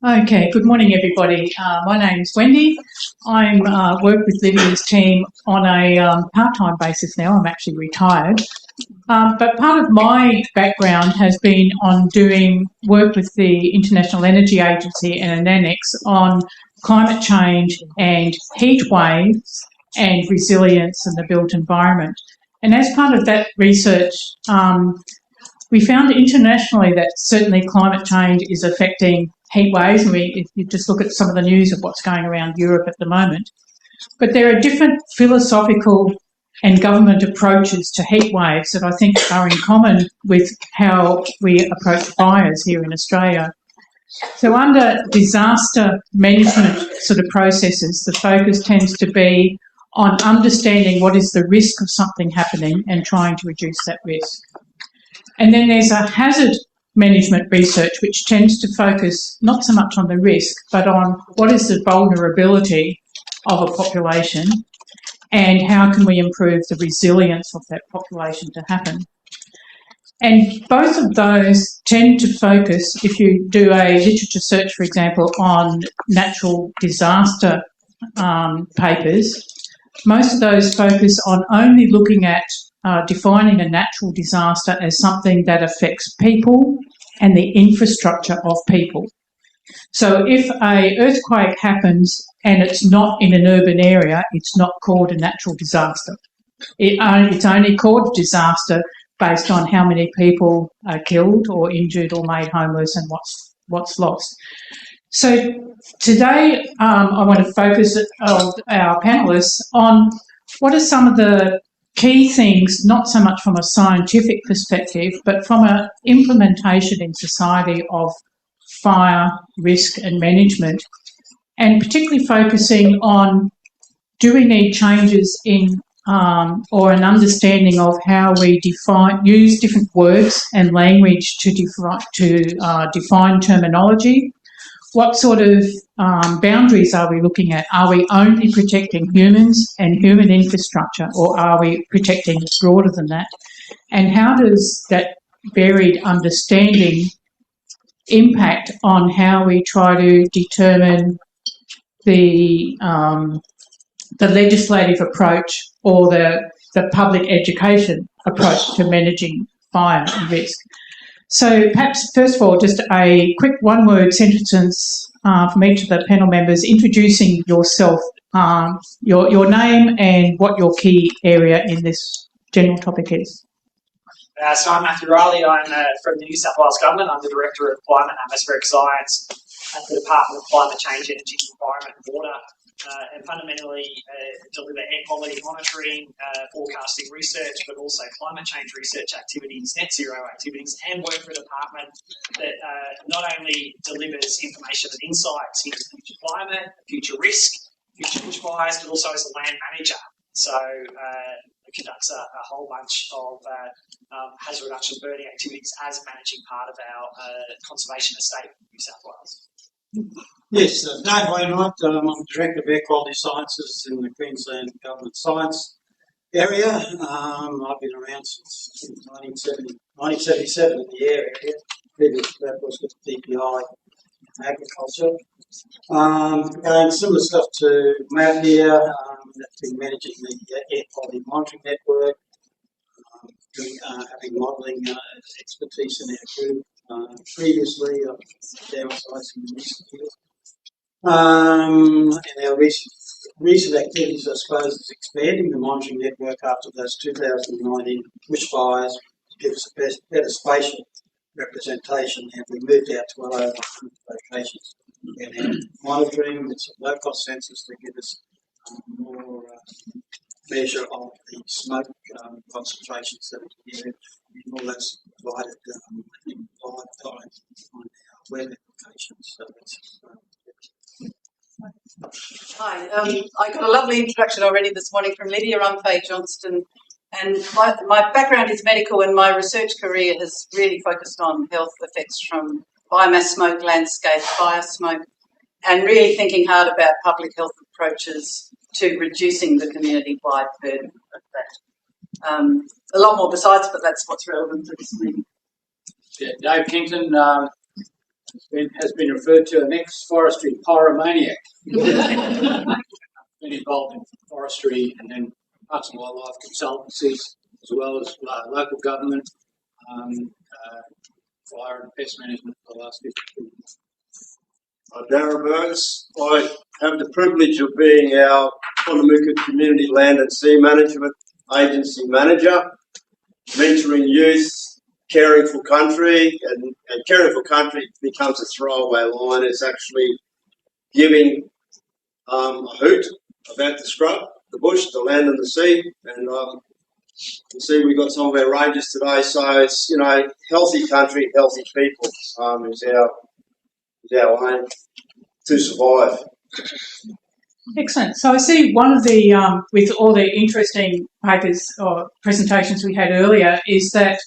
Okay, good morning everybody. My name's Wendy. I'm work with Lydia's team on a part-time basis now. I'm actually retired. But part of my background has been on doing work with the International Energy Agency and an annex on climate change and heat waves and resilience in the built environment. And as part of that research, we found internationally that certainly climate change is affecting heat waves, and if you just look at some of the news of what's going around Europe at the moment. But there are different philosophical and government approaches to heat waves that I think are in common with how we approach fires here in Australia. So under disaster management sort of processes, the focus tends to be on understanding what is the risk of something happening and trying to reduce that risk. And then there's a hazard management research which tends to focus not so much on the risk but on what is the vulnerability of a population and how can we improve the resilience of that population to happen. And both of those tend to focus, if you do a literature search, for example, on natural disaster papers, most of those focus on only looking at defining a natural disaster as something that affects people and the infrastructure of people. So if an earthquake happens and it's not in an urban area, it's not called a natural disaster. It's only called disaster based on how many people are killed or injured or made homeless and what's lost. So today I want to focus our panellists on what are some of the key things, not so much from a scientific perspective, but from an implementation in society of fire risk and management, and particularly focusing on do we need changes in or an understanding of how we use different words and language to define terminology. What sort of boundaries are we looking at? Are we only protecting humans and human infrastructure, or are we protecting broader than that? And how does that varied understanding impact on how we try to determine the legislative approach or the public education approach to managing fire and risk? So perhaps, first of all, just a quick one-word sentence from each of the panel members introducing yourself, your name and what your key area in this general topic is. So I'm Matthew Riley. I'm from the New South Wales Government. I'm the Director of Climate and Atmospheric Science at the Department of Climate Change, Energy, Environment and Water, and fundamentally deliver air quality monitoring, forecasting research, but also climate change research activities, net zero activities, and work for a department that not only delivers information and insights into future climate, future risk, future bushfires, but also as a land manager. So it conducts a whole bunch of hazard reduction burning activities as managing part of our conservation estate in New South Wales. Yes, Darren Wainwright. I'm Director of Air Quality Sciences in the Queensland Government Science area. I've been around since 1977 in the area. Previous to that was with DPI Agriculture. Again, similar stuff to Matt here. That's been managing the air quality monitoring network, having modelling expertise in our group. Previously, downsized in recent years. And our recent activities, I suppose, is expanding the monitoring network after those 2019 bushfires to give us a better spatial representation, and we moved out to well over 100 locations. And our monitoring with some low-cost sensors to give us more measure of the smoke concentrations that are here, and all that's provided in live time on our web applications. So that's Hi, I got a lovely introduction already this morning from Lydia. I'm Johnston, and my background is medical, and my research career has really focused on health effects from biomass smoke, landscape, fire smoke, and really thinking hard about public health approaches to reducing the community-wide burden of that. A lot more besides, but that's what's relevant to this meeting. Yeah, Dave Kington, has been referred to an ex-forestry pyromaniac. Been involved in forestry and then parks and wildlife consultancies, as well as local government, fire and pest management for the last 52 years. Darren Burns. I have the privilege of being our Quandamooka Community Land and Sea Management Agency Manager, mentoring youth, caring for country, and caring for country becomes a throwaway line. It's actually giving a hoot about the scrub, the bush, the land and the sea. And you see we've got some of our rangers today, so it's, you know, healthy country, healthy people is our aim to survive. Excellent. So I see one of the, with all the interesting papers or presentations we had earlier, is that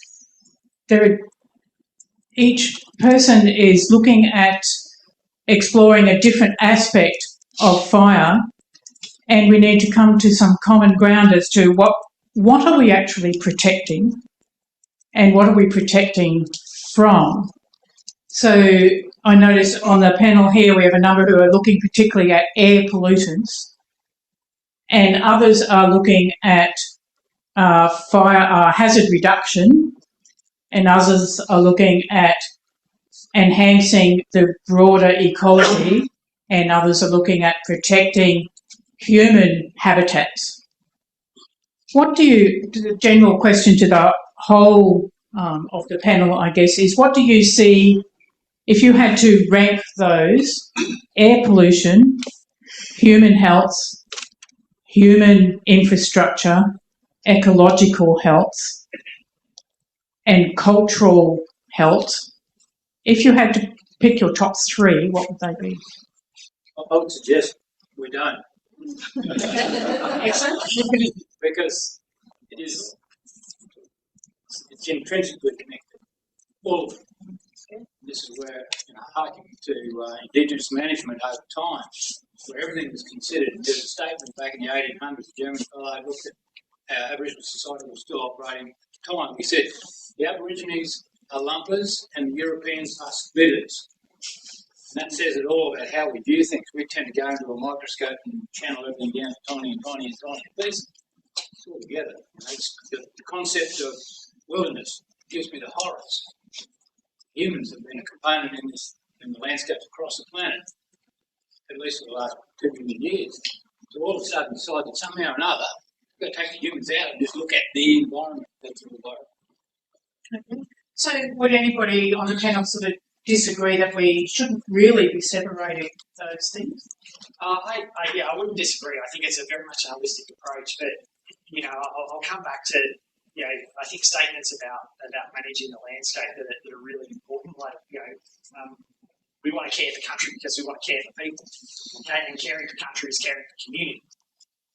each person is looking at exploring a different aspect of fire, and we need to come to some common ground as to what are we actually protecting and what are we protecting from. So I notice on the panel here we have a number who are looking particularly at air pollutants, and others are looking at fire hazard reduction, and others are looking at enhancing the broader ecology, and others are looking at protecting human habitats. The general question to the whole of the panel, I guess, is what do you see if you had to rank those: air pollution, human health, human infrastructure, ecological health, and cultural health? If you had to pick your top three, what would they be? I would suggest we don't. Because it's intrinsically connected. All of it. This is where, harking to Indigenous management over time, where everything was considered. There's a statement back in the 1800s, a German fellow looked at how Aboriginal society was still operating at the time. He said, the Aborigines are lumpers and the Europeans are splitters. And that says it all about how we view things. We tend to go into a microscope and channel everything down to tiny and tiny and tiny pieces. It's all together. The concept of wilderness gives me the horrors. Humans have been a component in the landscapes across the planet, at least for the last 2 million years. So all of a sudden decide that somehow or another we've got to take the humans out and just look at the environment that's in the environment. Okay. So would anybody on the panel sort of disagree that we shouldn't really be separating those things? I wouldn't disagree. I think it's a very much a holistic approach, but I'll come back to I think statements about managing the landscape that are really important. Like we want to care for country because we want to care for people, okay? And caring for country is caring for community.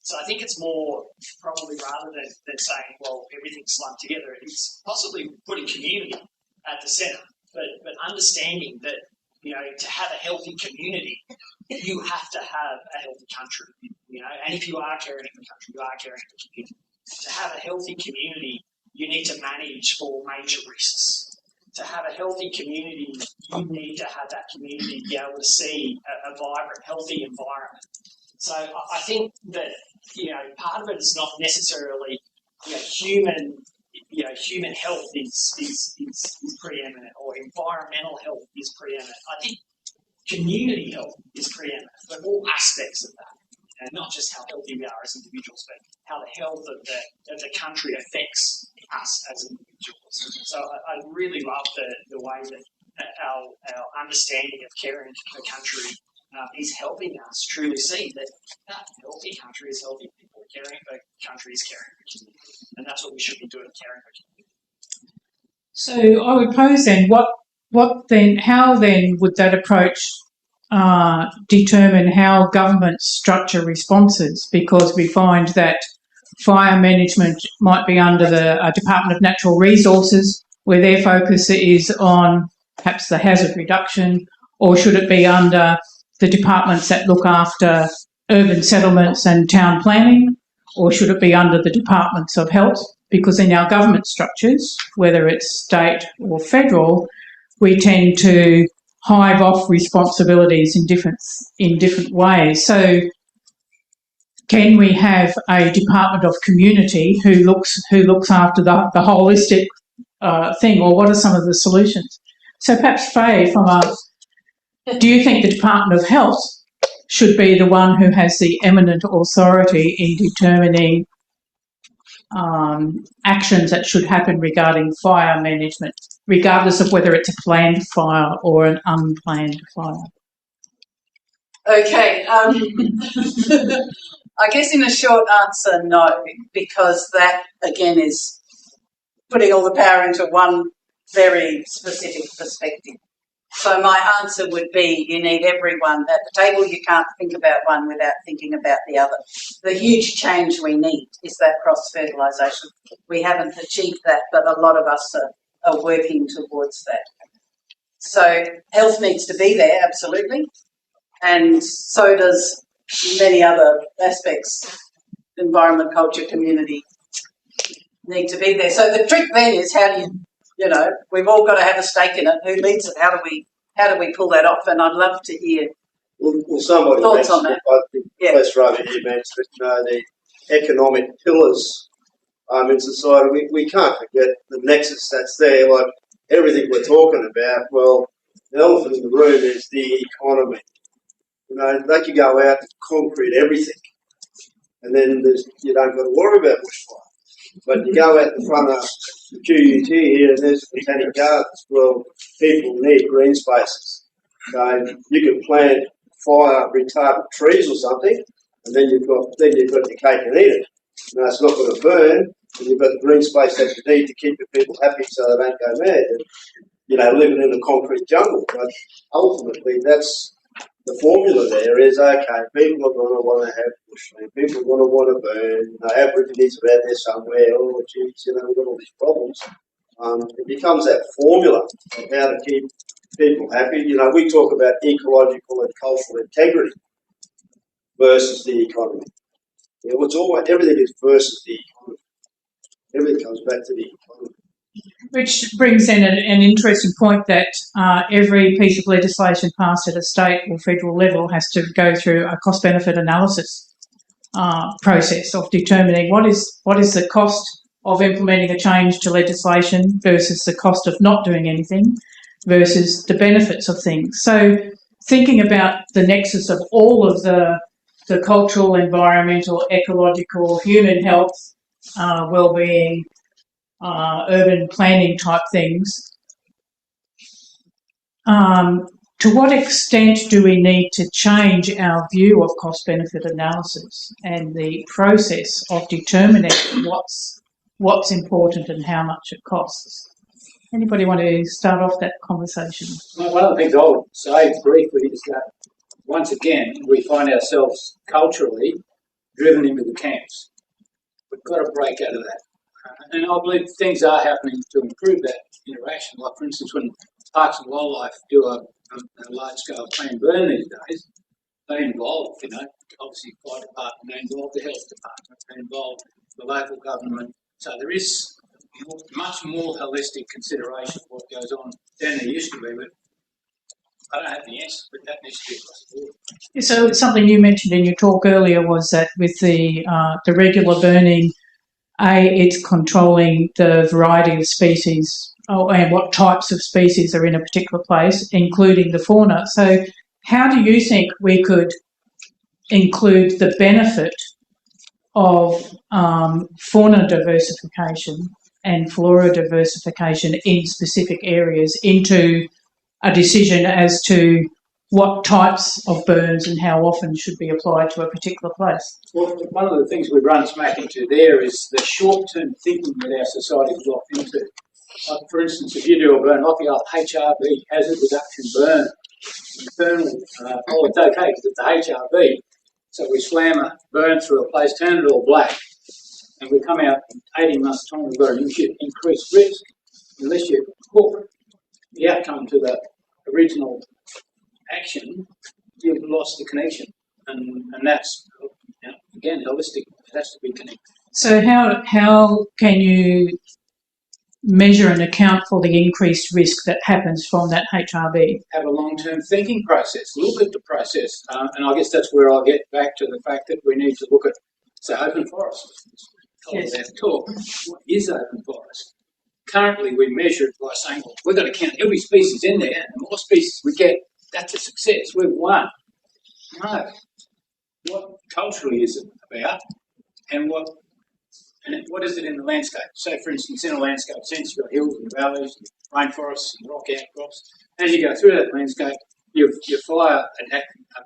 So I think it's more probably rather than saying, well, everything's lumped together, it's possibly putting community at the centre, but understanding that to have a healthy community, you have to have a healthy country. And if you are caring for country, you are caring for community. To have a healthy community, you need to manage for major risks. To have a healthy community, you need to have that community be able to see a vibrant, healthy environment. So I think that part of it is not necessarily human health is preeminent, or environmental health is preeminent. I think community health is preeminent, but all aspects of that. And not just how healthy we are as individuals, but how the health of the country affects us as individuals. So I really love the way that our understanding of caring for country is helping us truly see that healthy country is healthy people. Caring for country is caring for community. And that's what we should be doing, caring for community. So I would pose then, how then would that approach determine how governments structure responses? Because we find that fire management might be under the Department of Natural Resources, where their focus is on perhaps the hazard reduction, or should it be under the departments that look after urban settlements and town planning, or should it be under the departments of health? Because in our government structures, whether it's state or federal, we tend to hive off responsibilities in different ways. So can we have a Department of Community who looks after the holistic thing, or what are some of the solutions? So perhaps Faye, do you think the Department of Health should be the one who has the eminent authority in determining actions that should happen regarding fire management, regardless of whether it's a planned fire or an unplanned fire? Okay. I guess in a short answer, no, because that, again, is putting all the power into one very specific perspective. So my answer would be you need everyone at the table. You can't think about one without thinking about the other. The huge change we need is that cross-fertilisation. We haven't achieved that, but a lot of us are working towards that. So health needs to be there, absolutely, and so does many other aspects, environment, culture, community, need to be there. So the trick then is how do we've all got to have a stake in it. Who leads it? How do we pull that off? And I'd love to hear somebody thoughts on mentioned that. I think Professor Ravi here mentioned the economic pillars in society. We can't forget the nexus that's there. Like everything we're talking about, well, the elephant in the room is the economy. They could go out and concrete everything, and then you don't got to worry about bushfire. But you go out in front of the QUT here, and there's botanic gardens. Well, people need green spaces. So you can plant fire retardant trees or something, and then you've got your cake and eat it. It's not going to burn, and you've got the green space that you need to keep your people happy so they don't go mad. And, living in a concrete jungle. But ultimately, that's the formula there is, okay, people are going to want to have bushland, people are going to want to burn, Aborigines are out there somewhere, oh, geez, we've got all these problems. It becomes that formula of how to keep people happy. We talk about ecological and cultural integrity versus the economy. Everything is versus the economy. Everything comes back to the economy. Which brings in an interesting point that every piece of legislation passed at a state or federal level has to go through a cost-benefit analysis process of determining what is the cost of implementing a change to legislation versus the cost of not doing anything versus the benefits of things. So thinking about the nexus of all of the cultural, environmental, ecological, human health, well-being, urban planning type things, to what extent do we need to change our view of cost-benefit analysis and the process of determining what's important and how much it costs? Anybody want to start off that conversation? One of the things I would say briefly is that once again we find ourselves culturally driven into the camps. We've got to break out of that. And I believe things are happening to improve that interaction. Like, for instance, when Parks and Wildlife do a large-scale planned burn these days, they involve, obviously the fire department, they involve the health department, they involve the local government. So there is much more holistic consideration of what goes on than there used to be. But I don't have the answer, but that needs to be across the board. So something you mentioned in your talk earlier was that with the regular burning, it's controlling the variety of species and what types of species are in a particular place, including the fauna. So how do you think we could include the benefit of fauna diversification and flora diversification in specific areas into a decision as to what types of burns and how often should be applied to a particular place? Well, one of the things we run smack into there is the short-term thinking that our society is locked into. Like, for instance, if you do a burn, like the old HRB, hazard reduction burn, internal, it's okay because it's a HRB. So we slam a burn through a place, turn it all black, and we come out in 18 months' time, we've got an increased risk unless you hook the outcome to the original action, you've lost the connection. And that's, again, holistic. It has to be connected. So how can you measure and account for the increased risk that happens from that HRV? Have a long-term thinking process, look at the process, and I guess that's where I'll get back to the fact that we need to look at, say, open forest. Yes. Talk. What is open forest? Currently, we measure it by saying, well, we've got to count every species in there, and the more species we get, that's a success. We've won. No. What culturally is it about, and what is it in the landscape? So, for instance, in a landscape sense, you've got hills and valleys, rainforests and rock outcrops. As you go through that landscape, your fire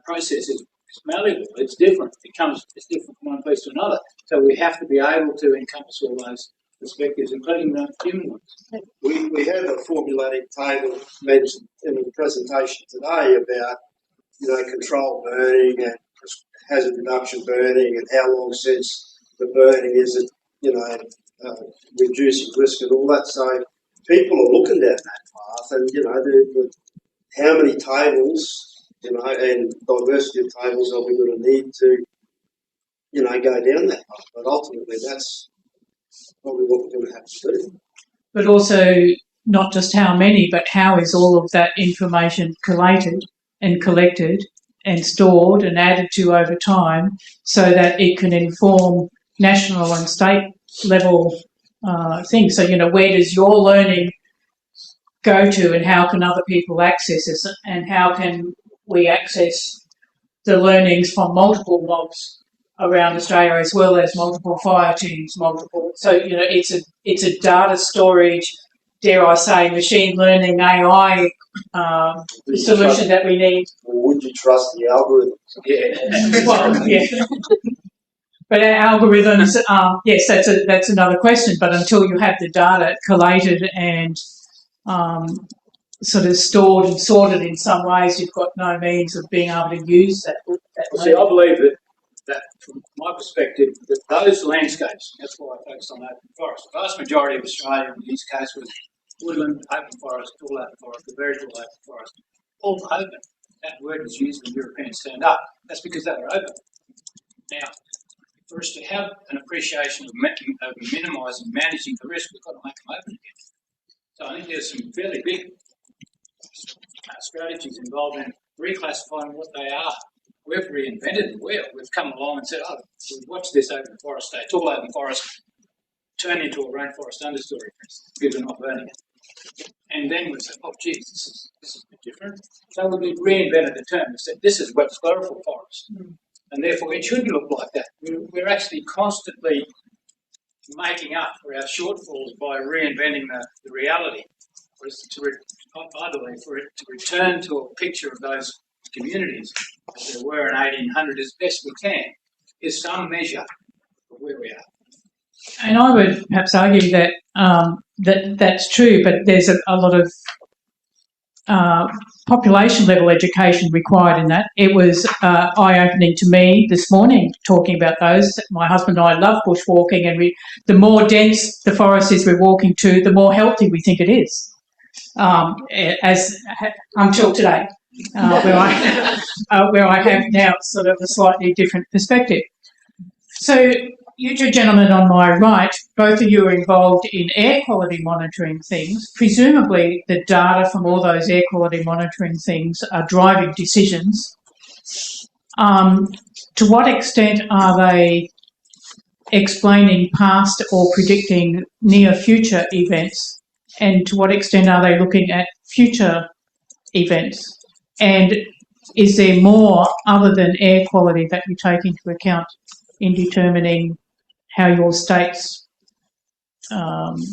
process is malleable. It's different. It's different from one place to another. So we have to be able to encompass all those perspectives, including the human ones. We have a formulated table mentioned in the presentation today about, controlled burning and hazard reduction burning and how long since the burning is it, reducing risk and all that. So people are looking down that path, and how many tables, and diversity of tables are we going to need to, go down that path? But ultimately, that's probably what we're going to have to do. But also not just how many, but how is all of that information collated and collected and stored and added to over time so that it can inform national and state level things. So, where does your learning go to and how can other people access it, and how can we access the learnings from multiple mobs around Australia as well as multiple fire teams, so it's a data storage, dare I say, machine learning AI solution that we need. Or would you trust the algorithm? Yeah. Well, yeah. But our algorithms, yes, that's another question. But until you have the data collated and sort of stored and sorted in some ways, you've got no means of being able to use that. Well, see, I believe that from my perspective, that those landscapes, that's why I focus on open forest. The vast majority of Australia on the east coast was woodland, open forest, all open forest, the veritable open forest, all open. That word was used when Europeans turned up. That's because they were open. Now, for us to have an appreciation of minimising, managing the risk, we've got to make them open again. So I think there's some fairly big strategies involved in reclassifying what they are. We've reinvented the wheel. We've come along and said, we've watched this open forest state, all open forest, turn into a rainforest understory, because we're not burning it. And then we said, geez, this is a bit different. So we reinvented the term. We said, this is wet sclerophyll forest. And therefore it should look like that. We're actually constantly making up for our shortfalls by reinventing the reality. For it to return to a picture of those communities as they were in 1800 as best we can, is some measure of where we are. And I would perhaps argue that that's true, but there's a lot of population level education required in that. It was eye-opening to me this morning talking about those. My husband and I love bushwalking, and the more dense the forest is we're walking to, the more healthy we think it is. As until today, where I have now sort of a slightly different perspective. So you two gentlemen on my right, both of you are involved in air quality monitoring things. Presumably the data from all those air quality monitoring things are driving decisions. To what extent are they explaining past or predicting near future events? And to what extent are they looking at future events? And is there more other than air quality that you take into account in determining how your states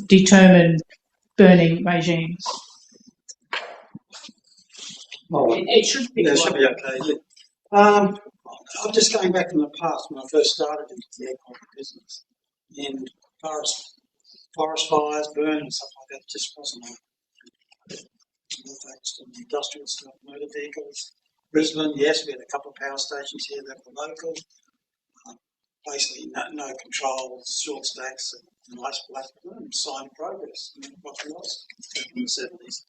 determine burning regimes? It should be. It should be okay. Yeah. I'm just going back in the past when I first started into the air quality business, and forest fires, burning and stuff like that just wasn't on. Industrial stuff, motor vehicles. Brisbane, yes, we had a couple of power stations here that were local. Basically, no controls, short stacks, and nice black sign of progress. What was in the 70s.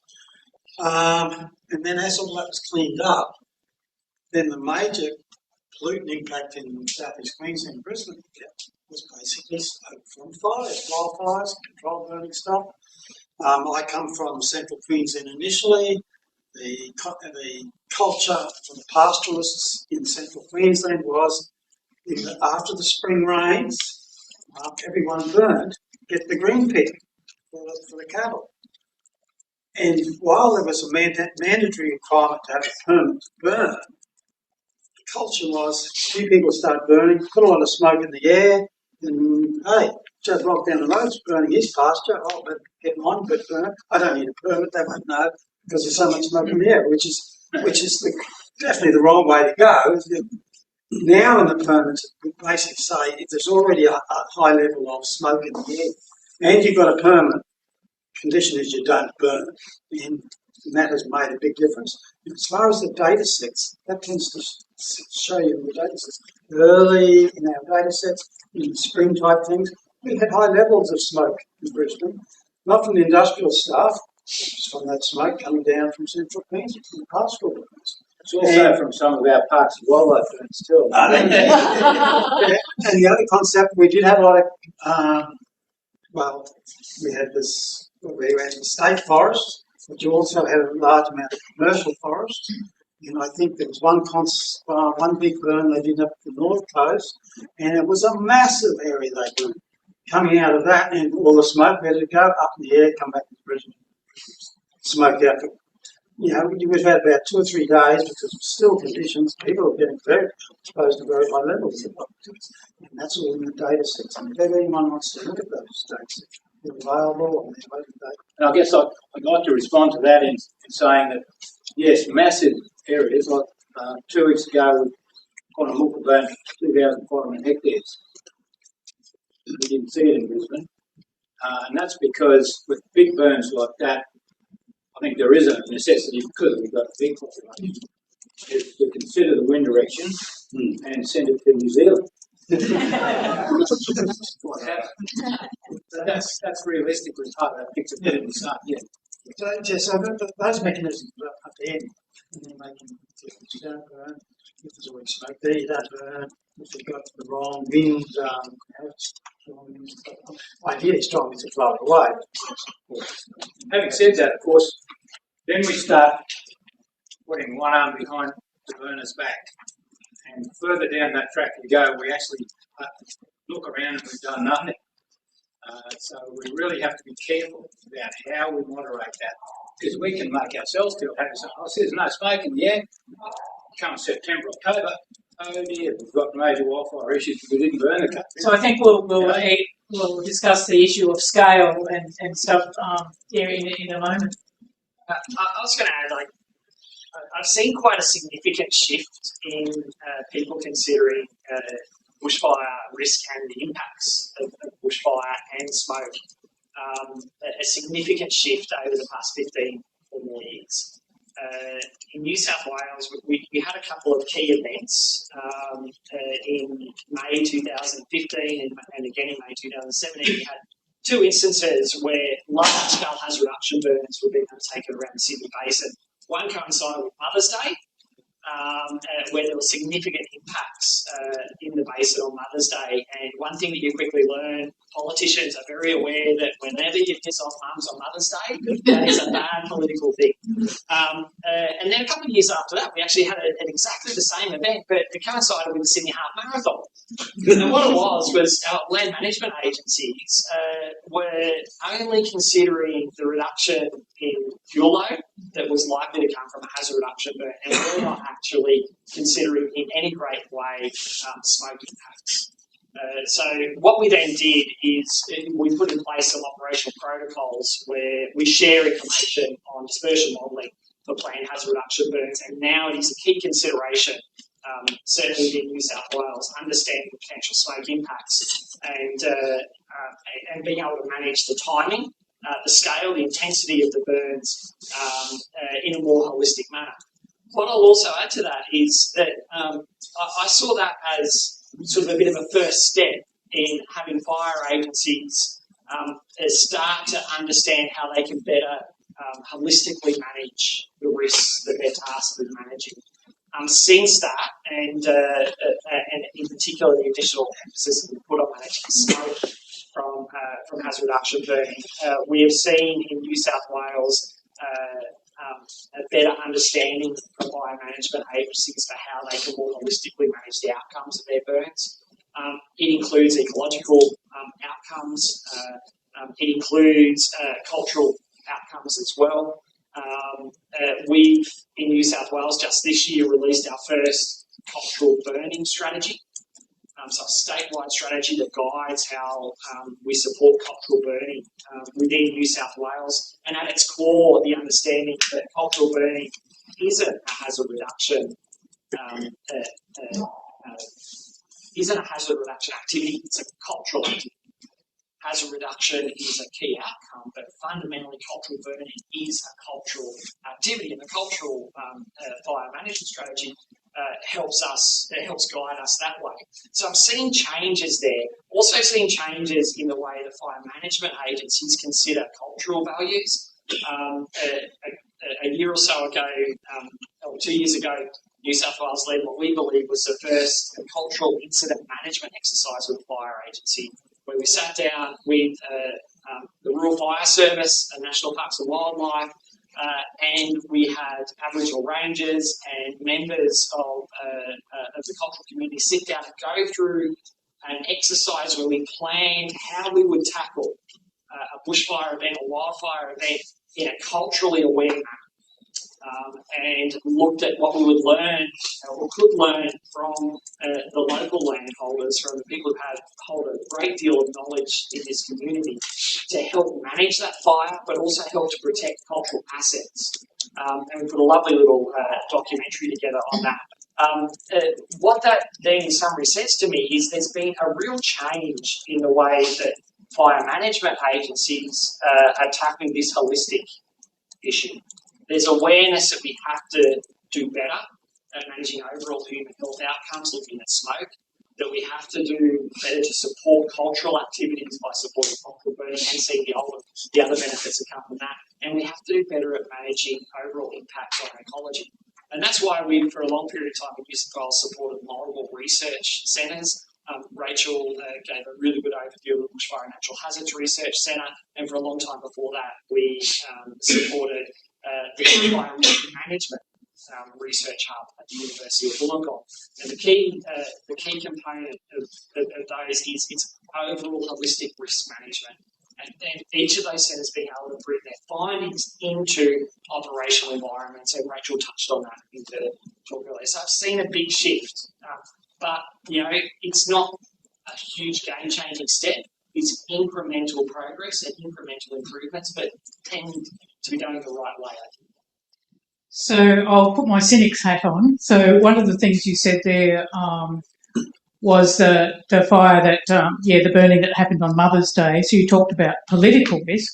And then as all that was cleaned up, then the major pollutant impact in southeast Queensland and Brisbane was basically smoke from fires, wildfires, controlled burning stuff. I come from central Queensland initially. The culture for the pastoralists in central Queensland was after the spring rains, everyone burned, get the green pig for the cattle. And while there was a mandatory requirement to have a permit to burn, the culture was few people start burning, put a lot of smoke in the air, and hey, Joe Block down the road's burning his pasture, I'll get mine burn. I don't need a permit, they won't know because there's so much smoke in the air, which is definitely the wrong way to go. Now in the permits, we basically say if there's already a high level of smoke in the air and you've got a permit, condition is you don't burn, and that has made a big difference. And as far as the data sets, that tends to show you the data sets. Early in our data sets, in spring type things, we had high levels of smoke in Brisbane, not from the industrial stuff, just from that smoke coming down from central Queensland, from the pastoral burns. It's also from some of our parks of wildlife burns too. And the other concept, we did have a lot of, we had the state forest, but you also had a large amount of commercial forest. And I think there was one big burn they did up the north coast, and it was a massive area they burned. Coming out of that, and all the smoke, where did it go? Up in the air, come back to Brisbane. Smoked out. We've had about 2 or 3 days because of still conditions. People are getting very exposed to very high levels of politics. And that's all in the data sets. And if anyone wants to look at those data sets, they're available on their open data. And I guess I'd like to respond to that in saying that, yes, massive areas, like 2 weeks ago, Quandamooka burned 2,500 hectares. We didn't see it in Brisbane. And that's because with big burns like that, I think there is a necessity, because we've got a big population, is to consider the wind direction and send it to New Zealand. That's realistically part of that picture. So those mechanisms are up to end, and then making you don't burn. If there's already smoke there, you don't burn. If you've got the wrong wind, ideally strong winds to blow it away. Having said that, of course, then we start putting one arm behind the burner's back. And further down that track we go, we actually look around and we've done nothing. So we really have to be careful about how we moderate that, because we can make ourselves feel happy. So, there's no smoke in the air. Come September, October, oh dear, we've got major wildfire issues because we didn't burn the country. So I think we'll discuss the issue of scale and stuff in a moment. I was going to add, I've seen quite a significant shift in people considering bushfire risk and the impacts of bushfire and smoke. A significant shift over the past 15 or more years. In New South Wales, we had a couple of key events in May 2015 and again in May 2017. We had 2 instances where large-scale hazard reduction burns were being undertaken around the Sydney Basin. One coincided with Mother's Day, where there were significant impacts in the basin on Mother's Day. And one thing that you quickly learn, politicians are very aware that whenever you piss off mums on Mother's Day, that is a bad political thing. And then a couple of years after that, we actually had exactly the same event, but it coincided with the Sydney Half Marathon. And what it was our land management agencies were only considering the reduction in fuel load that was likely to come from a hazard reduction burn, and we're not actually considering in any great way smoke impacts. So what we then did is we put in place some operational protocols where we share information on dispersion modelling for planned hazard reduction burns, and now it is a key consideration, certainly in New South Wales, understanding the potential smoke impacts and being able to manage the timing, the scale, the intensity of the burns in a more holistic manner. What I'll also add to that is that I saw that as sort of a bit of a first step in having fire agencies start to understand how they can better holistically manage the risks that they're tasked with managing. Since that, and in particular the additional emphasis that we put on managing smoke from hazard reduction burning, we have seen in New South Wales a better understanding from fire management agencies for how they can more holistically manage the outcomes of their burns. It includes ecological outcomes. It includes cultural outcomes as well. We've, in New South Wales, just this year released our first cultural burning strategy. So a statewide strategy that guides how we support cultural burning within New South Wales. And at its core, the understanding that cultural burning isn't a hazard reduction activity, it's a cultural activity. Hazard reduction is a key outcome, but fundamentally cultural burning is a cultural activity, and the cultural fire management strategy helps guide us that way. So I'm seeing changes there. Also seeing changes in the way that fire management agencies consider cultural values. A year or so ago, or 2 years ago, New South Wales led what we believe was the first cultural incident management exercise with the fire agency, where we sat down with the Rural Fire Service and National Parks and Wildlife, and we had Aboriginal rangers and members of the cultural community sit down and go through an exercise where we planned how we would tackle a bushfire event or wildfire event in a culturally aware manner. And looked at what we would learn or could learn from the local landholders, from the people who hold a great deal of knowledge in this community to help manage that fire, but also help to protect cultural assets. And we put a lovely little documentary together on that. What that then in summary says to me is there's been a real change in the way that fire management agencies are tackling this holistic issue. There's awareness that we have to do better at managing overall human health outcomes, looking at smoke, that we have to do better to support cultural activities by supporting cultural burning and seeing the other benefits that come from that. And we have to do better at managing overall impact on ecology. And that's why we, for a long period of time, in New South Wales, supported multiple research centres. Rachel gave a really good overview of the Bushfire and Natural Hazards Research Centre, and for a long time before that, we supported the Fire Risk Management Research Hub at the University of Wollongong. And the key component of those is its overall holistic risk management. And then each of those centres being able to bring their findings into operational environments, and Rachel touched on that in the talk earlier. So I've seen a big shift, but it's not a huge game-changing step. It's incremental progress and incremental improvements, but tend to be going the right way, I think. So I'll put my cynic's hat on. So one of the things you said there was the fire that, the burning that happened on Mother's Day. So you talked about political risk.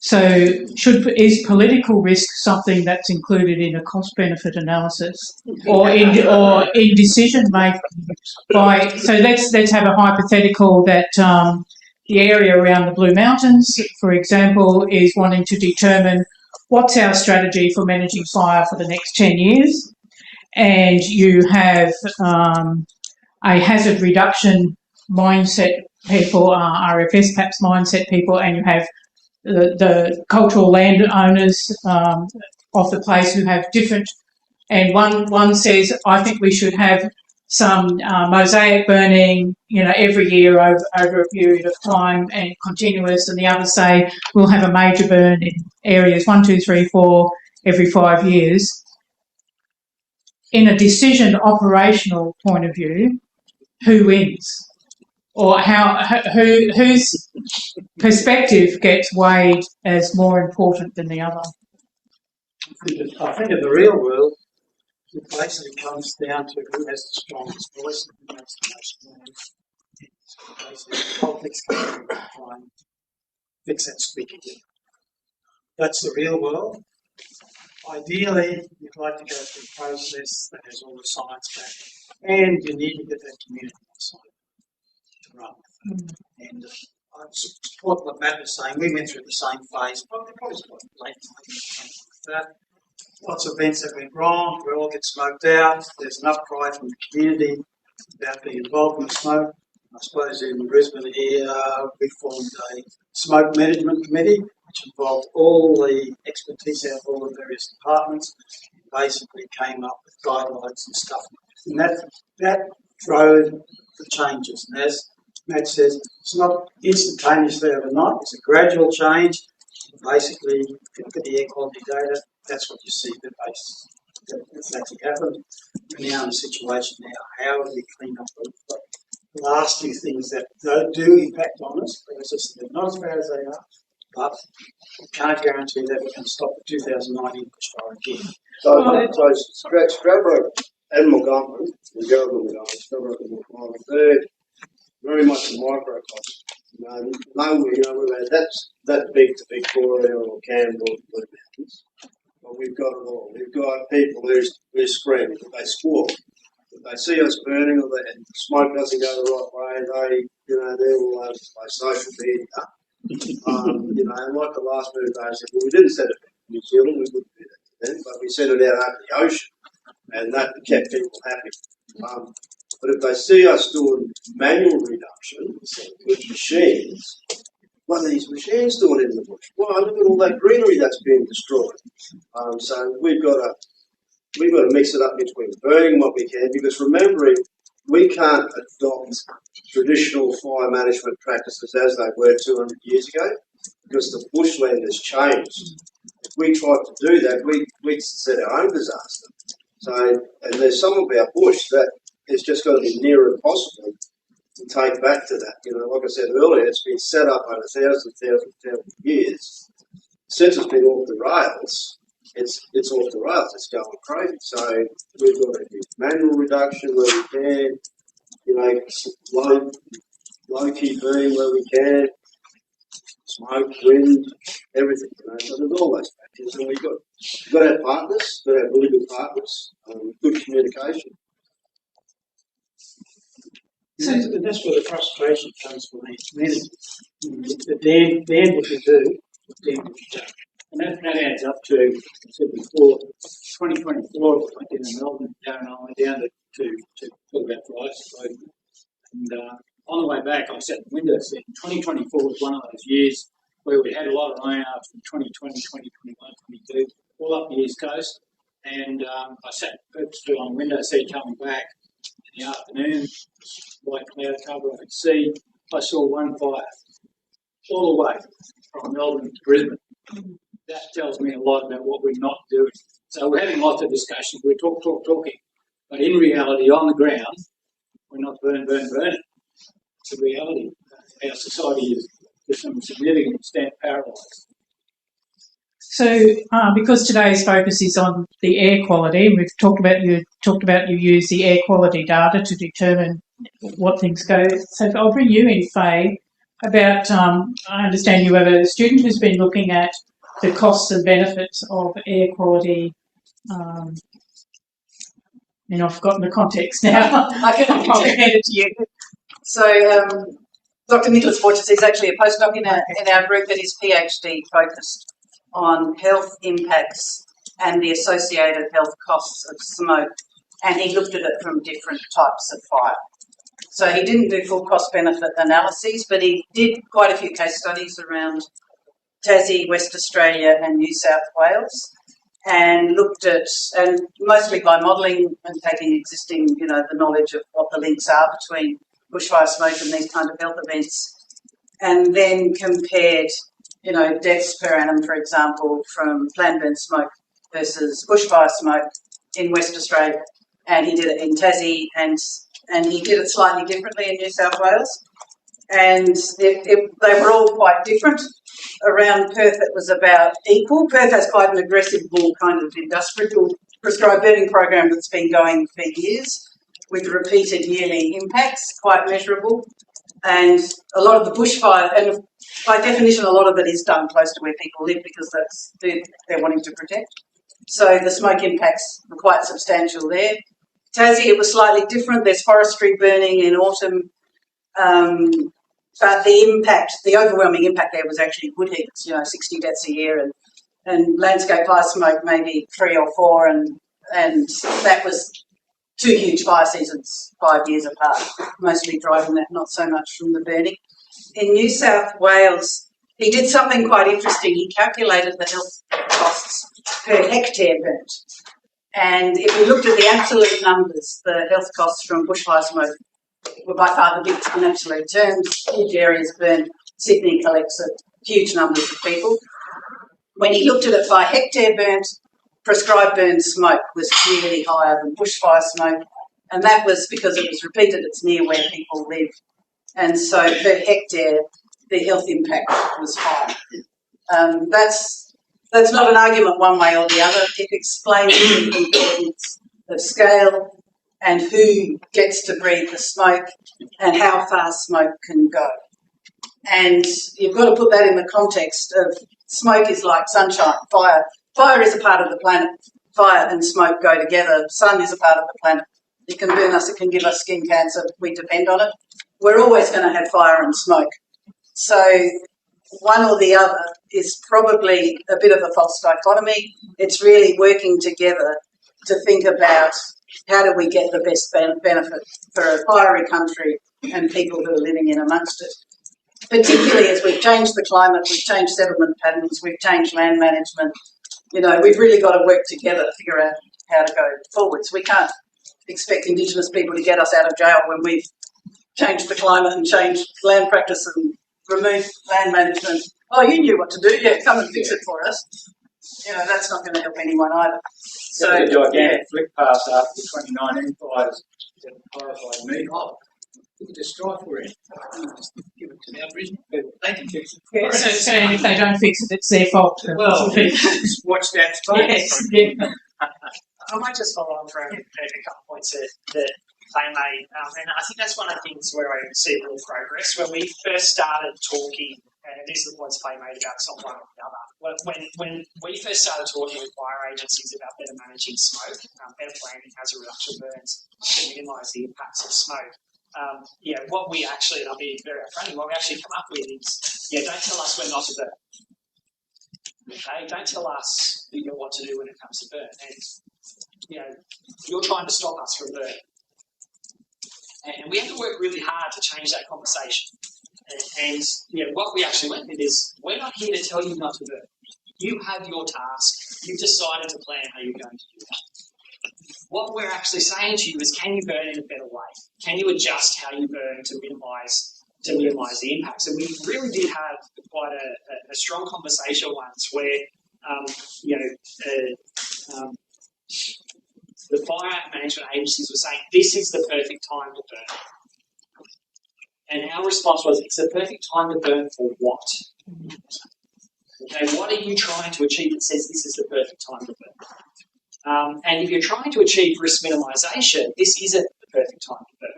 So is political risk something that's included in a cost-benefit analysis or in decision making? So let's have a hypothetical that the area around the Blue Mountains, for example, is wanting to determine what's our strategy for managing fire for the next 10 years, and you have a hazard reduction mindset people, RFS perhaps mindset people, and you have the cultural landowners of the place who have different, and one says, I think we should have some mosaic burning, every year over a period of time and continuous, and the others say we'll have a major burn in areas 1, 2, 3, 4 every 5 years. In a decision operational point of view, who wins? Or whose perspective gets weighed as more important than the other? I think in the real world, it basically comes down to who has the strongest voice and who makes the most noise. Basically, politics can try and fix that squeaky wheel. That's the real world. Ideally, you'd like to go through a process that has all the science back, and you need to get that community on side to run with it. And I support what Matt was saying. We went through the same phase, probably late 1990s. lots of events that went wrong. We all get smoked out. There's an outcry from the community about being involved in the smoke. I suppose in Brisbane here, we formed a smoke management committee, which involved all the expertise out of all the various departments, and basically came up with guidelines and stuff. And that drove the changes. And as Matt says, it's not instantaneously overnight, it's a gradual change. Basically, if you look at the air quality data, that's what you see, the base. That's actually happened. We're now in a situation now, how do we clean up the last few things that do impact on us? Because it's, they're not as bad as they are, but we can't guarantee that we can stop the 2019 bushfire again. So Scarborough and Montgomery, and Gerald and Montgomery, Scarborough and Montgomery, they're very much a microcosm. That's that big to Victoria or Canberra or the Blue Mountains. But we've got it all. We've got people who scream, they squawk. If they see us burning or the smoke doesn't go the right way, they're all over by social media. And like the last move, they said, well, we didn't send it to New Zealand, we wouldn't do that to them, but we sent it out over the ocean, and that kept people happy. But if they see us doing manual reduction with machines, what are these machines doing in the bush? Well, look at all that greenery that's being destroyed. So we've got to mix it up between burning what we can, because remembering we can't adopt traditional fire management practices as they were 200 years ago, because the bushland has changed. If we tried to do that, we'd set our own disaster. So, and there's some of our bush that is just going to be near impossible to take back to that. Like I said earlier, it's been set up over thousands of years. Since it's been off the rails, it's off the rails. It's going crazy. So we've got to do manual reduction where we can, low key burning where we can, smoke, wind, everything. So there's all those factors, and we've got to have partners, got to have really good partners, good communication. So that's where the frustration comes from these managers. The damn what you do, the damn what you don't. And that adds up to, as I said before, 2024, I went in Melbourne, Darren and I went down to talk about fire. And on the way back, I sat in the window seat. 2024 was one of those years where we had a lot of rain after 2020, 2021, 22, all up the East Coast. And I sat purposely on the window seat coming back in the afternoon, white cloud cover I could see. I saw one fire all the way from Melbourne to Brisbane. That tells me a lot about what we're not doing. So we're having lots of discussions. We're talking. But in reality, on the ground, we're not burning. It's a reality. Our society is to some significant extent paralysed. So, because today's focus is on the air quality, and we've talked about you use the air quality data to determine what things go. So I'll bring you in, Faye, about, I understand you have a student who's been looking at the costs and benefits of air quality. I've forgotten the context now. I can hand it to you. So, Dr. Nicholas Borges is actually a postdoc in our group, and his PhD focused on health impacts and the associated health costs of smoke, and he looked at it from different types of fire. So he didn't do full cost benefit analyses, but he did quite a few case studies around Tassie, West Australia and New South Wales, and looked at, and mostly by modelling and taking existing, the knowledge of what the links are between bushfire smoke and these kind of health events, and then compared, deaths per annum, for example, from planned burn smoke versus bushfire smoke in West Australia. And he did it in Tassie, and he did it slightly differently in New South Wales. And they were all quite different. Around Perth, it was about equal. Perth has quite an aggressive, more kind of industrial prescribed burning program that's been going for years, with repeated yearly impacts, quite measurable. And a lot of the bushfire, and by definition, a lot of it is done close to where people live because that's who they're wanting to protect. So the smoke impacts were quite substantial there. Tassie, it was slightly different. There's forestry burning in autumn. But the overwhelming impact there was actually wood heats, 60 deaths a year and landscape fire smoke maybe 3 or 4, and that was 2 huge fire seasons 5 years apart, mostly driving that, not so much from the burning. In New South Wales, he did something quite interesting. He calculated the health costs per hectare burnt. And if we looked at the absolute numbers, the health costs from bushfire smoke were by far the biggest in absolute terms. Huge areas burned. Sydney collects huge numbers of people. When he looked at it by hectare burnt, prescribed burn smoke was clearly higher than bushfire smoke, and that was because it was repeated. It's near where people live, and so per hectare the health impact was high. That's not an argument one way or the other. It explains the importance of scale and who gets to breathe the smoke and how far smoke can go. And you've got to put that in the context of smoke is like sunshine, fire. Fire is a part of the planet. Fire and smoke go together. Sun is a part of the planet. It can burn us, it can give us skin cancer. We depend on it. We're always going to have fire and smoke. So one or the other is probably a bit of a false dichotomy. It's really working together to think about how do we get the best benefit for a fiery country and people who are living in amongst it. Particularly as we've changed the climate, we've changed settlement patterns, we've changed land management. You know, we've really got to work together to figure out how to go forwards. We can't expect Indigenous people to get us out of jail when we've changed the climate and changed land practice and removed land management. Oh, you knew what to do. Yeah, come and fix it for us. You know, that's not going to help anyone either. So the gigantic flick past after the 2019 fires that horrified me. Oh, look at the strife we're in. Just give it to the Aboriginal people. They can fix it. Yeah, so if they don't fix it, it's their fault. Well, just watch that space. Yes. Yeah. I might just follow on from a couple of points that they made, and I think that's one of the things where I see real progress. When we first started talking, and these are the points they made about some one or the other, when we first started talking with fire agencies about better managing smoke, better planning hazard reduction burns to minimise the impacts of smoke, what we actually, and I'll be very upfront, what we actually come up with is, don't tell us we're not to burn. Okay, don't tell us what to do when it comes to burn. And, you're trying to stop us from burn. And we have to work really hard to change that conversation. And what we actually went with is, we're not here to tell you not to burn. You have your task. You've decided to plan how you're going to do that. What we're actually saying to you is, can you burn in a better way? Can you adjust how you burn to minimise the impacts? And we really did have quite a strong conversation once where, the fire management agencies were saying, this is the perfect time to burn. And our response was, it's the perfect time to burn for what? Okay, what are you trying to achieve that says this is the perfect time to burn? And if you're trying to achieve risk minimisation, this isn't the perfect time to burn.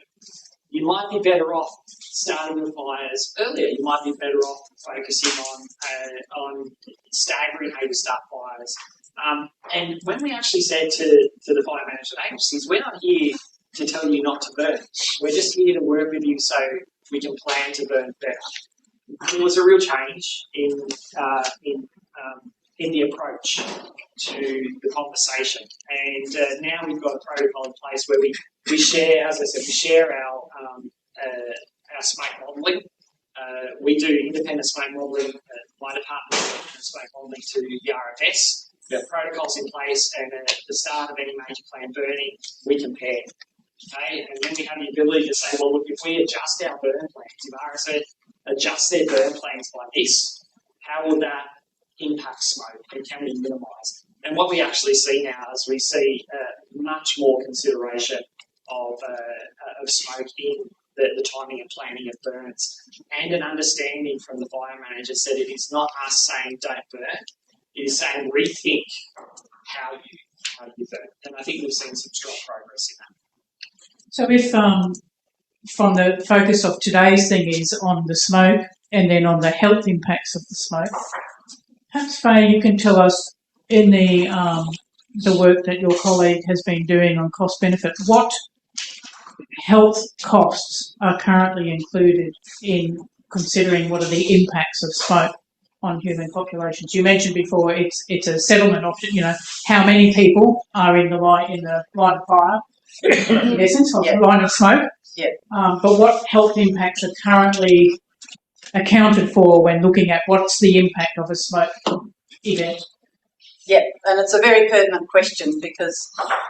You might be better off starting the fires earlier. You might be better off focusing on staggering how you start fires. And when we actually said to the fire management agencies, we're not here to tell you not to burn. We're just here to work with you so we can plan to burn better. There was a real change in the approach to the conversation, and now we've got a protocol in place where we share, as I said, we share our smoke modelling. We do independent smoke modelling. My department does independent smoke modelling to the RFS. We have protocols in place, and at the start of any major planned burning, we compare. Okay, and then we have the ability to say, well, look, if we adjust our burn plans, if RSF adjusts their burn plans like this, how will that impact smoke, and can we minimise? And what we actually see now is we see much more consideration of smoke in the timing and planning of burns, and an understanding from the fire managers that it is not us saying don't burn, it is saying rethink how you burn. And I think we've seen some strong progress in that. So if from the focus of today's thing is on the smoke and then on the health impacts of the smoke, perhaps Faye, you can tell us in the work that your colleague has been doing on cost benefit, what health costs are currently included in considering what are the impacts of smoke human populations. You mentioned before it's a settlement option. You know, how many people are in the line of fire, in essence, or the line of smoke. Yeah. But what health impacts are currently accounted for when looking at what's the impact of a smoke event? Yeah, and it's a very pertinent question because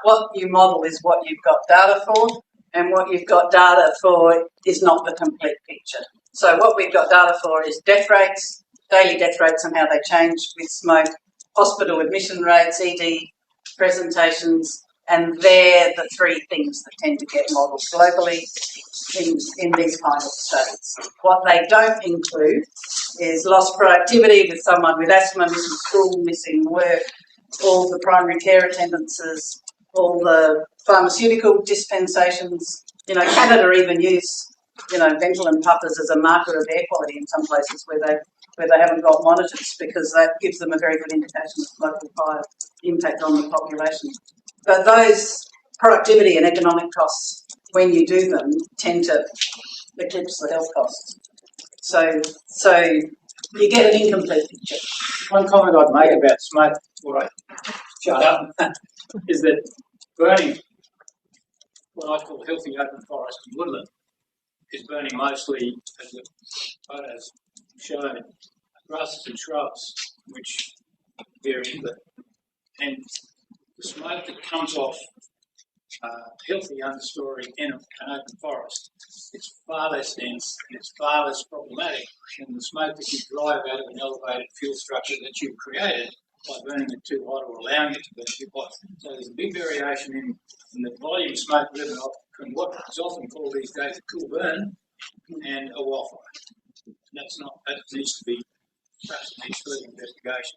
what you model is what you've got data for, and what you've got data for is not the complete picture. So what we've got data for is death rates, daily death rates and how they change with smoke, hospital admission rates, ED presentations, and they're the three things that tend to get modelled globally in these kind of studies. What they don't include is lost productivity with someone with asthma, missing school, missing work, all the primary care attendances, all the pharmaceutical dispensations. You know, Canada even use, you know, Ventolin puffers as a marker of air quality in some places where they haven't got monitors, because that gives them a very good indication of local fire impact on the population. But those productivity and economic costs, when you do them, tend to eclipse the health costs. So you get an incomplete picture. One comment I'd make about smoke before I shut up is that burning what I call healthy open forest and woodland is burning mostly, as the photos show, grasses and shrubs, which vary, and the smoke that comes off healthy understory in an open forest, it's far less dense and it's far less problematic than the smoke that you drive out of an elevated fuel structure that you've created by burning it too hot or allowing it to burn too hot. So there's a big variation in the volume of smoke driven off from what is often called these days a cool burn and a wildfire. That needs to be perhaps needs further investigation.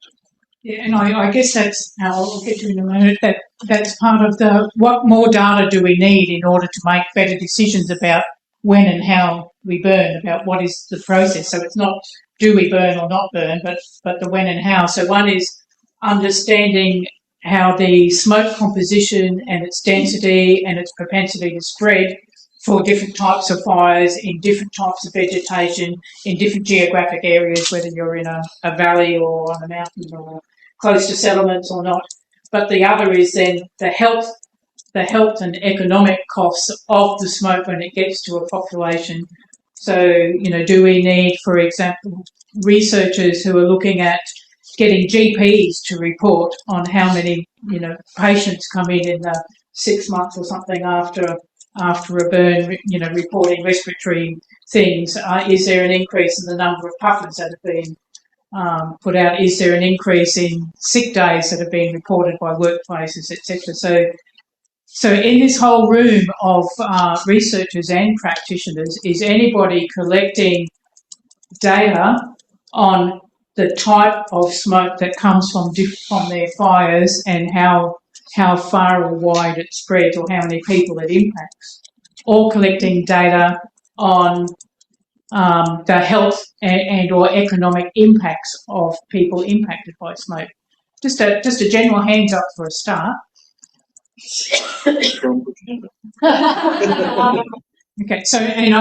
Yeah, and I guess that's, I'll get to in a moment, that's part of the, what more data do we need in order to make better decisions about when and how we burn, about what is the process. So it's not do we burn or not burn, but the when and how. So one is understanding how the smoke composition and its density and its propensity to spread for different types of fires in different types of vegetation in different geographic areas, whether you're in a valley or on a mountain or close to settlements or not. But the other is then the health and economic costs of the smoke when it gets to a population. So, you know, do we need, for example, researchers who are looking at getting GPs to report on how many, you know, patients come in the 6 months or something after a burn, you know, reporting respiratory things? Is there an increase in the number of puffers that have been put out? Is there an increase in sick days that have been reported by workplaces, etc.? So in this whole room of researchers and practitioners, is anybody collecting data on the type of smoke that comes from their fires and how far or wide it spreads or how many people it impacts, or collecting data on the health and or economic impacts of people impacted by smoke? Just a general hands up for a start. Okay, so and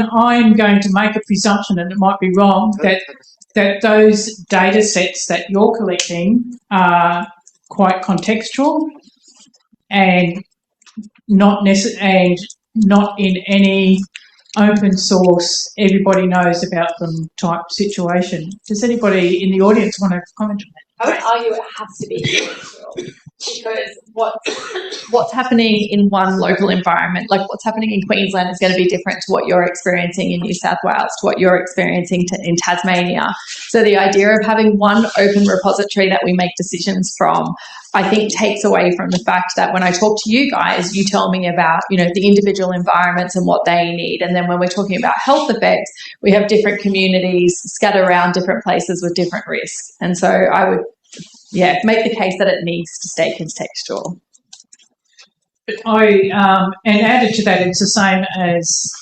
I'm going to make a presumption, and it might be wrong, that those data sets that you're collecting are quite contextual and not in any open source, everybody knows about them type situation. Does anybody in the audience want to comment on that? I would argue it has to be contextual, because what's happening in one local environment, like what's happening in Queensland, is going to be different to what you're experiencing in New South Wales, to what you're experiencing in Tasmania. So the idea of having one open repository that we make decisions from, I think, takes away from the fact that when I talk to you guys, you tell me about, you know, the individual environments and what they need. And then when we're talking about health effects, we have different communities scattered around different places with different risks. And so I would, make the case that it needs to stay contextual. But and added to that, it's the same as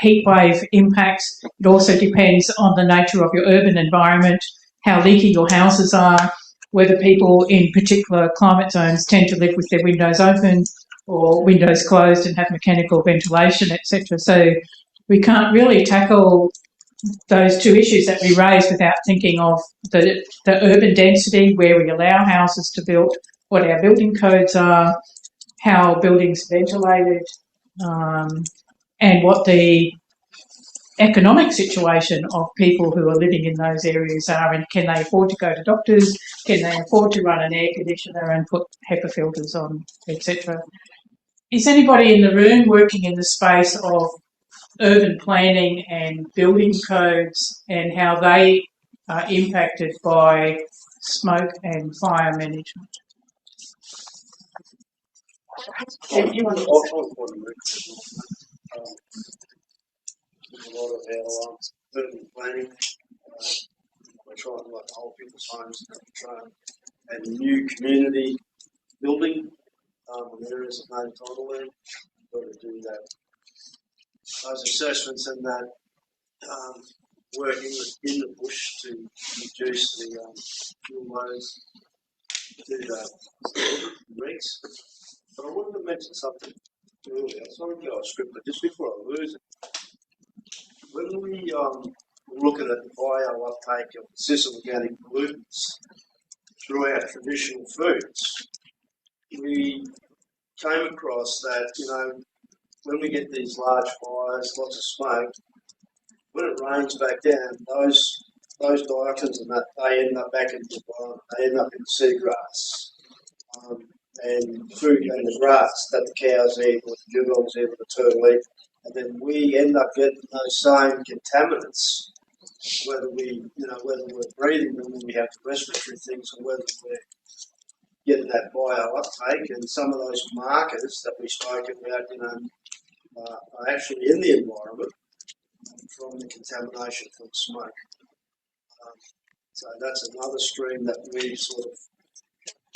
heat wave impacts. It also depends on the nature of your urban environment, how leaky your houses are, whether people in particular climate zones tend to live with their windows open or windows closed and have mechanical ventilation, etc. So we can't really tackle those two issues that we raised without thinking of the urban density, where we allow houses to build, what our building codes are, how buildings are ventilated, and what the economic situation of people who are living in those areas are, and can they afford to go to doctors, can they afford to run an air conditioner and put HEPA filters on, etc. Is anybody in the room working in the space of urban planning and building codes and how they are impacted by smoke and fire management? A lot of our urban planning, we're trying to like old people's homes, and new community building in areas of no title land. Got to do that. Those assessments and that working within the bush to reduce the fuel loads, do that regs. But I wanted to mention something earlier. It's not a script, but just before I lose it. When we look at the bio uptake of cis organic pollutants through our traditional foods, we came across that, you know, when we get these large fires, lots of smoke, when it rains back down, those dioxins and that, they end up back in the environment, they end up in seagrass. And food and the grass that the cows eat, or the dugongs eat, or the turtle eat, and then we end up getting those same contaminants, whether we're breathing them when we have respiratory things, or whether we're getting that bio uptake. And some of those markers that we spoke about, are actually in the environment from the contamination from smoke. So that's another stream that we sort of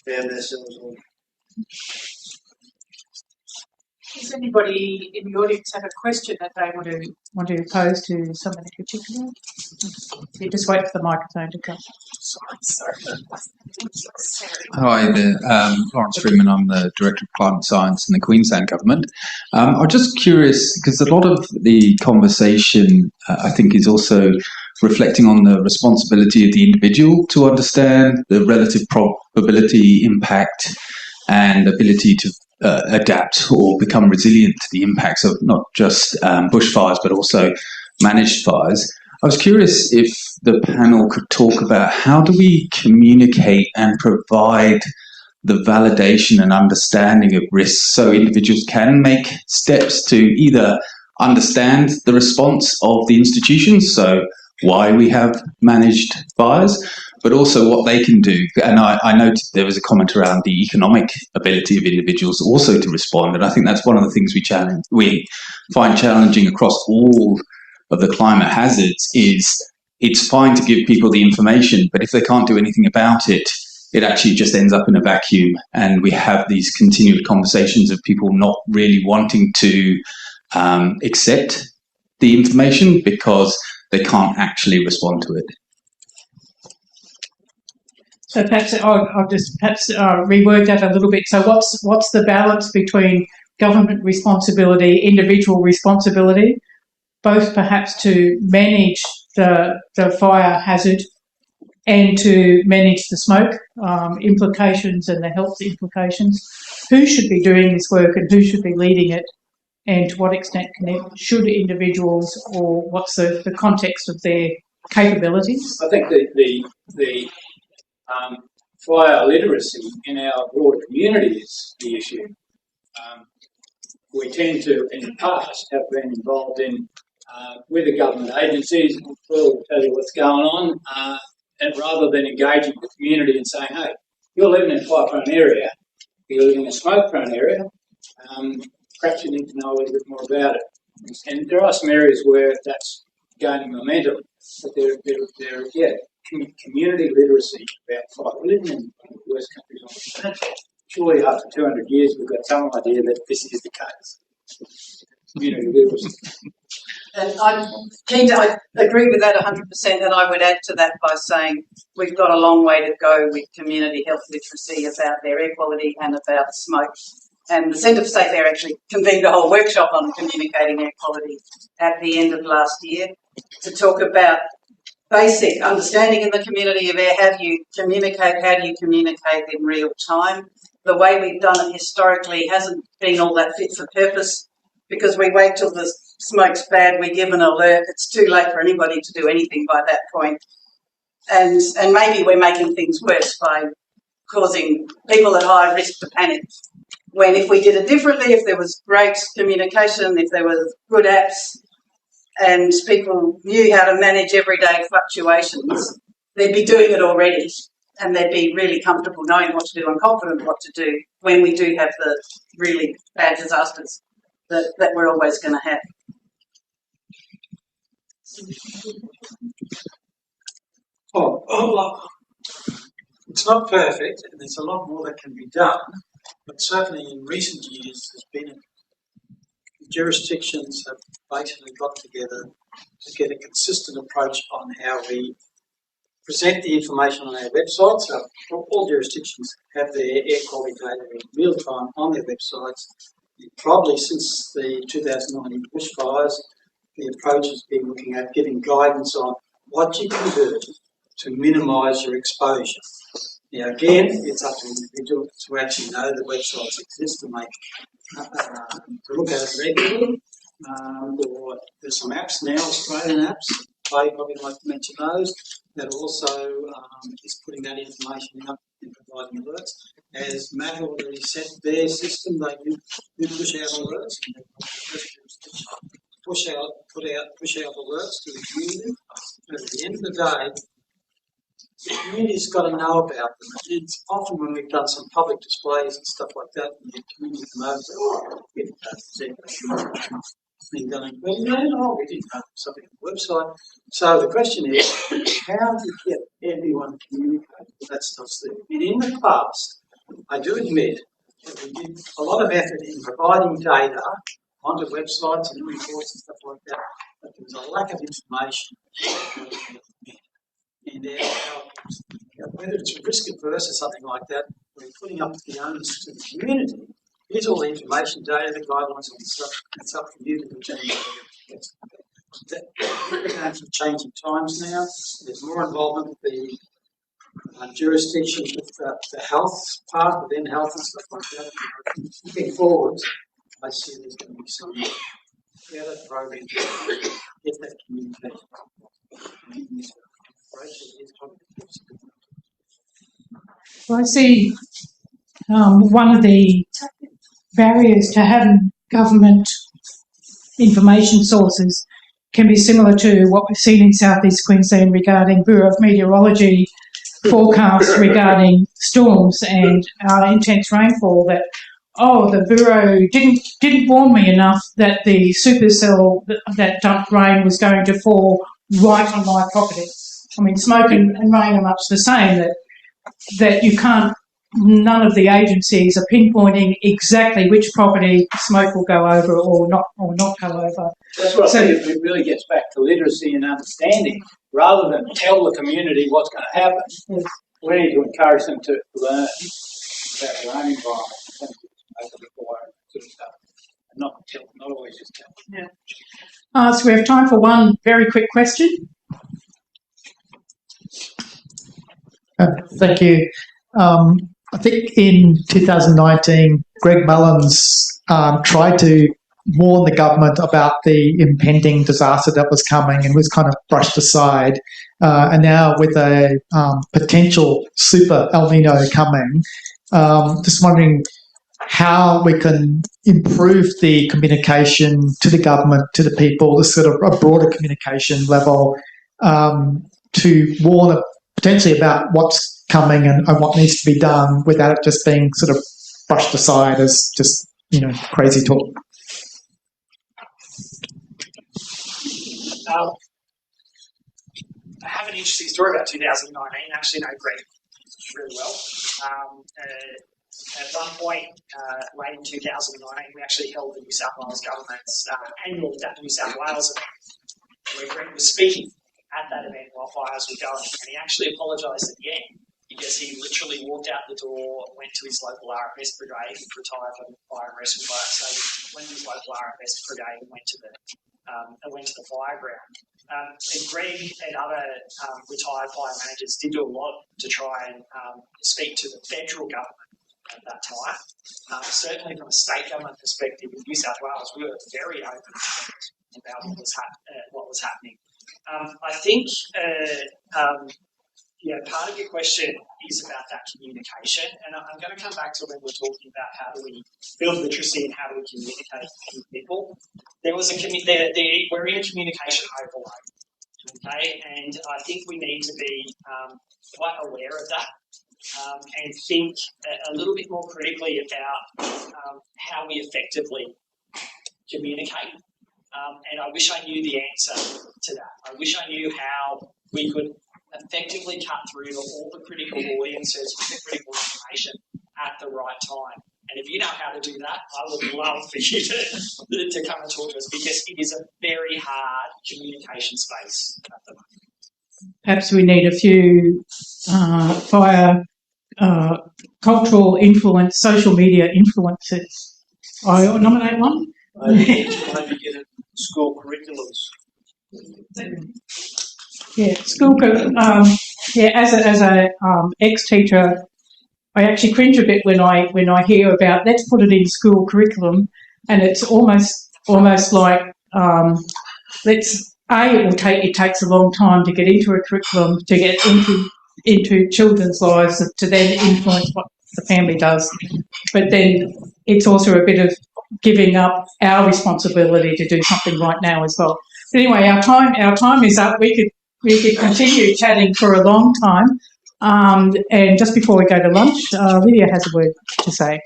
found ourselves on. Does anybody in the audience have a question that they want to pose to someone in particular? You just wait for the microphone to come. Hi there, Lawrence Freeman. I'm the Director of Climate Science in the Queensland Government. I'm just curious, because a lot of the conversation, I think, is also reflecting on the responsibility of the individual to understand the relative probability, impact, and ability to adapt or become resilient to the impacts of not just bushfires, but also managed fires. I was curious if the panel could talk about how do we communicate and provide the validation and understanding of risks so individuals can make steps to either understand the response of the institutions, so why we have managed fires, but also what they can do. And I noted there was a comment around the economic ability of individuals also to respond, and I think that's one of the things we find challenging across all of the climate hazards. Is it's fine to give people the information, but if they can't do anything about it, it actually just ends up in a vacuum, and we have these continued conversations of people not really wanting to accept the information because they can't actually respond to it. So perhaps I'll just reword that a little bit. So what's the balance between government responsibility, individual responsibility, both perhaps to manage the fire hazard and to manage the smoke implications and the health implications? Who should be doing this work and who should be leading it, and to what extent should individuals, or what's the context of their capabilities? I think the fire literacy in our broader community is the issue. We tend to, in the past, have been involved in with the government agencies, we'll tell you what's going on, and rather than engaging the community and saying, hey, you're living in a fire-prone area, you're living in a smoke-prone area, perhaps you need to know a little bit more about it. And there are some areas where that's gaining momentum, but there community literacy about fire. We're living in one of the worst countries on the planet. Surely after 200 years we've got some idea that this is the case. Community literacy. And I'm keen to, I agree with that 100%, and I would add to that by saying we've got a long way to go with community health literacy about their air quality and about smoke. And the Centre for Safe Air actually convened a whole workshop on communicating air quality at the end of last year. to talk about basic understanding in the community of how do you communicate in real time. The way we've done it historically hasn't been all that fit for purpose because we wait till the smoke's bad, we give an alert, it's too late for anybody to do anything by that point. And maybe we're making things worse by causing people at high risk to panic. When if we did it differently, if there was great communication, if there were good apps and people knew how to manage everyday fluctuations, they'd be doing it already and they'd be really comfortable knowing what to do and confident what to do when we do have the really bad disasters that we're always going to have. Oh, it's not perfect, and there's a lot more that can be done, but certainly in recent years jurisdictions have basically got together to get a consistent approach on how we present the information on our websites. So all jurisdictions have their air quality data in real time on their websites. And probably since the 2019 bushfires, the approach has been looking at giving guidance on what you can do to minimise your exposure. Now again, it's up to the individual to actually know the websites exist to make to look at it regularly. Or there's some apps now, Australian apps. I probably like to mention those. That also is putting that information up and providing alerts. As Matt already set their system, they do push out alerts and push out alerts to the community. But at the end of the day, the community's got to know about them. It's often when we've done some public displays and stuff like that, and the community come over and say, oh, we didn't know this. Been going, well, no, we didn't know something on the website. So the question is, how do you get everyone to communicate with that stuff's there? And in the past, I do admit that we did a lot of effort in providing data onto websites and reports and stuff like that, but there was a lack of information. And whether it's risk adverse or something like that, we're putting up the onus to the community. Here's all the information, data, the guidelines and stuff. It's up for you to determine we're going through changing times now. There's more involvement with the jurisdictions with the health part, within health and stuff like that. Looking forward, I see there's going to be some better programs to get that communication. Well, I see one of the barriers to having government information sources can be similar to what we've seen in South East Queensland regarding Bureau of Meteorology forecasts regarding storms and intense rainfall. That the Bureau didn't warn me enough that the supercell that dumped rain was going to fall right on my property. I mean, smoke and rain are much the same. That you can't. None of the agencies are pinpointing exactly which property smoke will go over or not go over. That's what I think it really gets back to literacy and understanding. Rather than tell the community what's going to happen, yes, we need to encourage them to learn about their own environment and not always just tell. Yeah. So we have time for one very quick question. Thank you. I think in 2019, Greg Mullins tried to warn the government about the impending disaster that was coming and was kind of brushed aside. And now with a potential super El Nino coming, just wondering how we can improve the communication to the government, to the people, this sort of a broader communication level to warn potentially about what's coming and what needs to be done without it just being sort of brushed aside as just, crazy talk. I have an interesting story about 2019. I actually know Greg really well. At one point, late in 2019, we actually held the New South Wales government's annual New South Wales event, where Greg was speaking at that event while fires were going, and he actually apologised at the end because he literally walked out the door, went to his local RFS brigade, he retired from fire and rescue by that stage, went to his local RFS brigade and went to the and went to the fire ground. And Greg and other retired fire managers did do a lot to try and speak to the federal government at that time. Certainly from a state government perspective in New South Wales, we were very open about what was happening. I think part of your question is about that communication, and I'm going to come back to when we're talking about how do we build literacy and how do we communicate with people. There was we're in a communication overload, okay, and I think we need to be quite aware of that and think a little bit more critically about how we effectively communicate. And I wish I knew the answer to that. I wish I knew how we could effectively cut through to all the critical audiences with the critical information at the right time. And if you know how to do that, I would love for you to come and talk to us, because it is a very hard communication space at the moment. Perhaps we need a few fire cultural influence, social media influencers. I nominate one. Maybe get it school curriculums. Yeah, school. As a ex-teacher, I actually cringe a bit when I hear about let's put it in school curriculum, and it's almost like it takes a long time to get into a curriculum, to get into children's lives, to then influence what the family does. But then it's also a bit of giving up our responsibility to do something right now as well. But anyway, our time is up. We could continue chatting for a long time. And just before we go to lunch, Lydia has a word to say.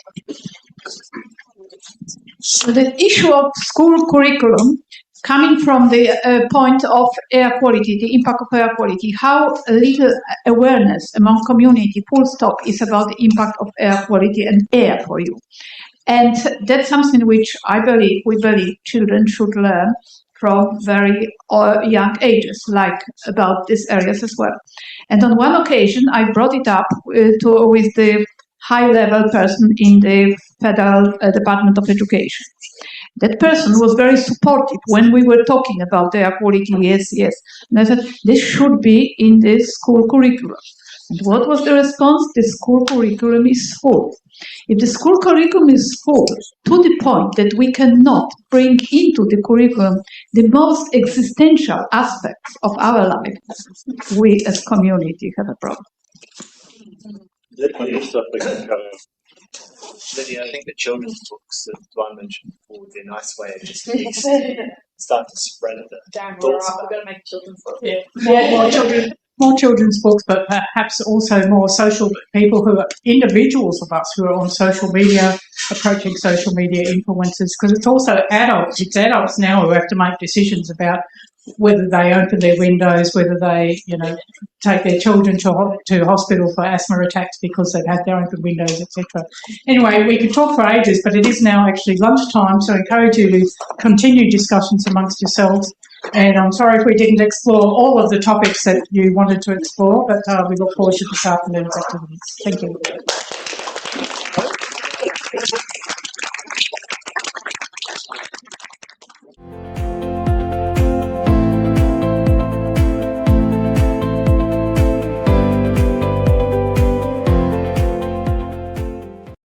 So the issue of school curriculum, coming from the point of air quality, the impact of air quality, how little awareness among community, full stop, is about the impact of air quality and air for you. And that's something which we believe children should learn from very young ages, like about these areas as well. And on one occasion, I brought it up with the high-level person in the Federal Department of Education. That person was very supportive when we were talking about air quality, yes. And I said, this should be in the school curriculum. And what was the response? The school curriculum is full. If the school curriculum is full to the point that we cannot bring into the curriculum the most existential aspects of our life, we as community have a problem. Lydia, I think the children's books that Dwan mentioned before would be a nice way of just start to spread the Darren, thoughts. we're going to make children's books. Yeah. More children's books, but perhaps also more social people who are individuals of us who are on social media, approaching social media influencers, because it's also adults. It's adults now who have to make decisions about whether they open their windows, whether they, take their children to hospital for asthma attacks because they've had their open windows, etc. Anyway, we could talk for ages, but it is now actually lunchtime, so I encourage you to continue discussions amongst yourselves. And I'm sorry if we didn't explore all of the topics that you wanted to explore, but we look forward to this afternoon's activities. Thank you.